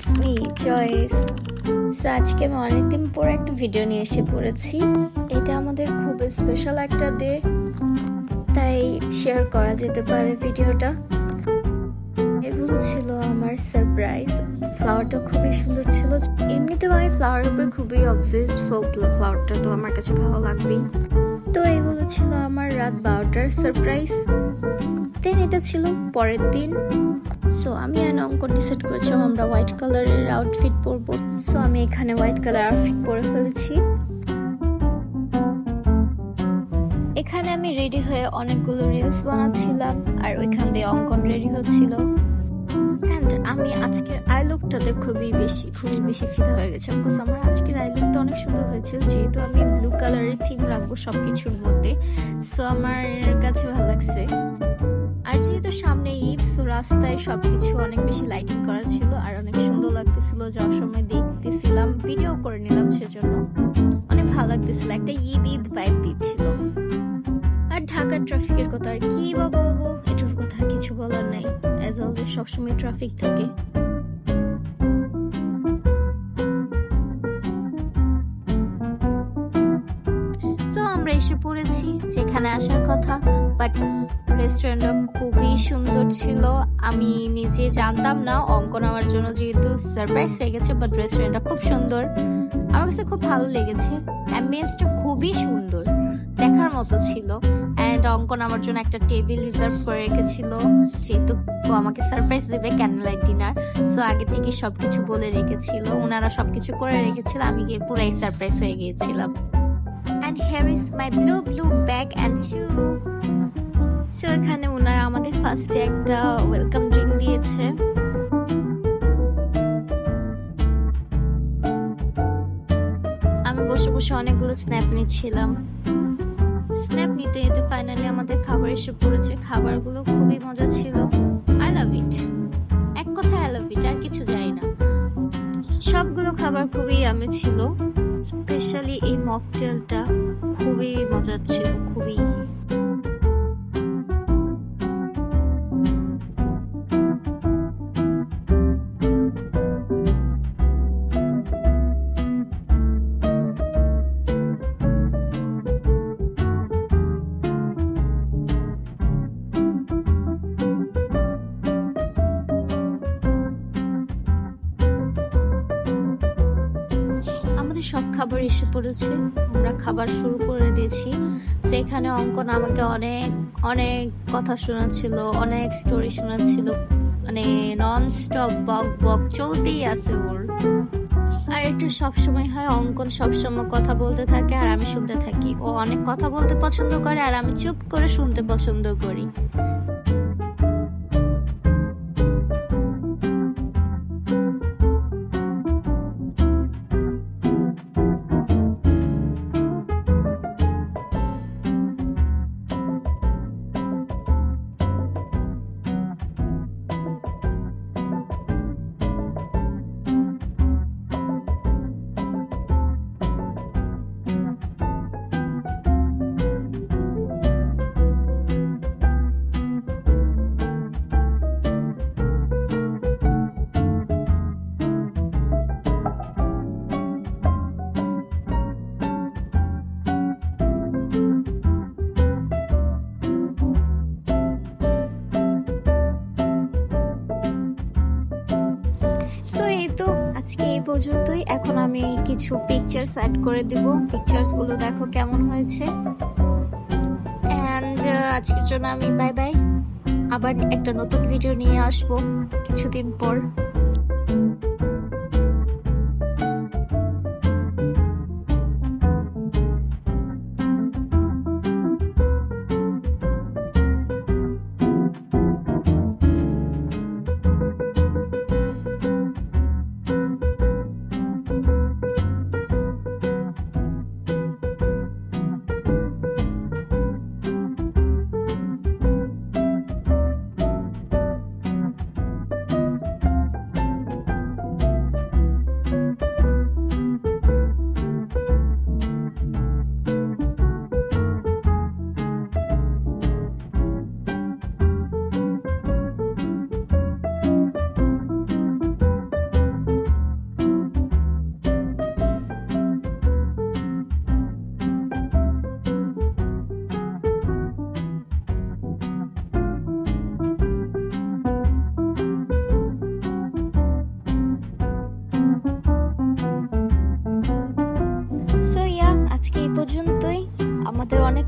It's me choice. So আজকে আমি অনেকদিন পর একটা ভিডিও নিয়ে এসে পড়েছি। এটা আমাদের খুব স্পেশাল একটা ডে, তাই শেয়ার করা যেতে পারে ভিডিওটা। এগুলো ছিল আমার সারপ্রাইজ। ফ্লাওয়ারটা খুবই সুন্দর ছিল। এমনিতেও আমি ফ্লাওয়ারের উপরে খুবই অবসেসড, সো ফ্লাওয়ারটা তো আমার কাছে ভালো লাগবেই। তো এগুলো ছিল আমার রাত 12টার সারপ্রাইজ। দেন এটা ছিল পরের দিন। সো আমি অঙ্কন ডিসাইড করেছিলাম আমরা হোয়াইট কালারের আউটফিট পরবো। সো আমি এখানে হোয়াইট কালার আউটফিট পরে ফেলেছি। এখানে আমি রেডি হয়ে অনেকগুলো রিলস বানাচ্ছিলাম, আর ওইখান দিয়ে অঙ্কন রেডি হচ্ছিল। এন্ড আমি আজকের আই লুকটাতে খুবই বেশি ফিদা হয়ে গেছিলাম, বিকজ আমার আজকের আই লুকটা অনেক সুন্দর হয়েছিল, যেহেতু আমি ব্লু কালারের থিম রাখবো সবকিছুর মধ্যে। সো আমার কাছে ভালো লাগছে। আর যেহেতু সামনে ঈদ, সো রাস্তায় সবকিছু অনেক বেশি লাইটিং করা ছিল আর অনেক সুন্দর লাগতেছিল। যাওয়ার সময় দেখতেছিলাম, ভিডিও করে নিলাম, সেজন্য অনেক ভালো লাগতেছিল। একটা ঈদ ভাইব দিচ্ছিল। আর ঢাকার ট্রাফিকের কথা আর কি বা বলবো, এটার কথা আর কিছু বলার নাই। অ্যাজ অলওয়েজ সবসময় ট্রাফিক থাকে। সো আমরা এসে পড়েছি যেখানে আসার কথা, বাট রেস্টুরেন্টটা খুবই সুন্দর ছিল। আমি নিজে জানতাম না, অঙ্কন আমার জন্য যেহেতু সারপ্রাইজ রেখেছে, বাট রেস্টুরেন্টটা খুব সুন্দর, আমার কাছে খুব ভালো লেগেছে। অ্যাম্বিয়েন্সটা খুবই সুন্দর, দেখার মতো ছিল। এন্ড অঙ্কন আমার জন্য একটা টেবিল রিজার্ভ করে রেখেছিল, যেহেতু ও আমাকে সারপ্রাইজ দেবে ক্যান্ডেল লাইট ডিনার। সো আগে থেকে সবকিছু বলে রেখেছিল, ওনারা সবকিছু করে রেখেছিল, আমি গিয়ে পুরাই সারপ্রাইজ হয়ে গিয়েছিলাম। And here is my blue bag and shoe. So এখানে ওনারা আমাদের ফার্স্টে একটা ওয়েলকাম ড্রিঙ্ক দিয়েছে। আমি বসে বসে অনেকগুলো স্ন্যাপ নিচ্ছিলাম। স্ন্যাপ নিতে নিতে ফাইনালি আমাদের খাবার এসে পড়েছে। খাবারগুলো খুবই মজা ছিল। আই লাভ ইট, এক কথায় আই লাভ ইট, আর কিছু যাই না। সবগুলো খাবার খুবই ইয়ামি ছিল। স্পেশালি এই মকটেলটা খুবই মজার ছিল, খুবই। সব খাবার এসে পড়েছে, আমরা খাবার শুরু করে দিয়েছি। সেখানে অঙ্কন আমাকে অনেক কথা শোনাচ্ছিল, অনেক স্টোরি শোনাচ্ছিল, মানে নন স্টপ বক চলতেই আছে ওর। আর এটা সবসময় হয়, অঙ্কন সবসময় কথা বলতে থাকে আর আমি শুনতে থাকি। ও অনেক কথা বলতে পছন্দ করে আর আমি চুপ করে শুনতে পছন্দ করি। সো এই তো আজকে এই পর্যন্তই। এখন আমি কিছু পিকচার্স অ্যাড করে দিব। পিকচার্স গুলো দেখো কেমন হয়েছে। এন্ড আজকের জন্য আমি বাই। আবার একটা নতুন ভিডিও নিয়ে আসবো কিছুদিন পর।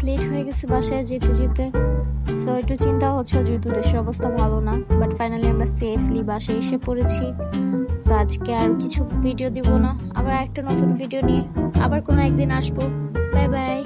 লেট হয়ে গেছে বাসায় যেতে যেতে। সো একটু চিন্তা হচ্ছে যেহেতু দেশের অবস্থা ভালো না, বাট ফাইনালি আমরা সেফলি বাসায় এসে পড়েছি। সো আজকে আর কিছু ভিডিও দিব না, আবার একটা নতুন ভিডিও নিয়ে আবার কোনো একদিন আসবো। Bye bye.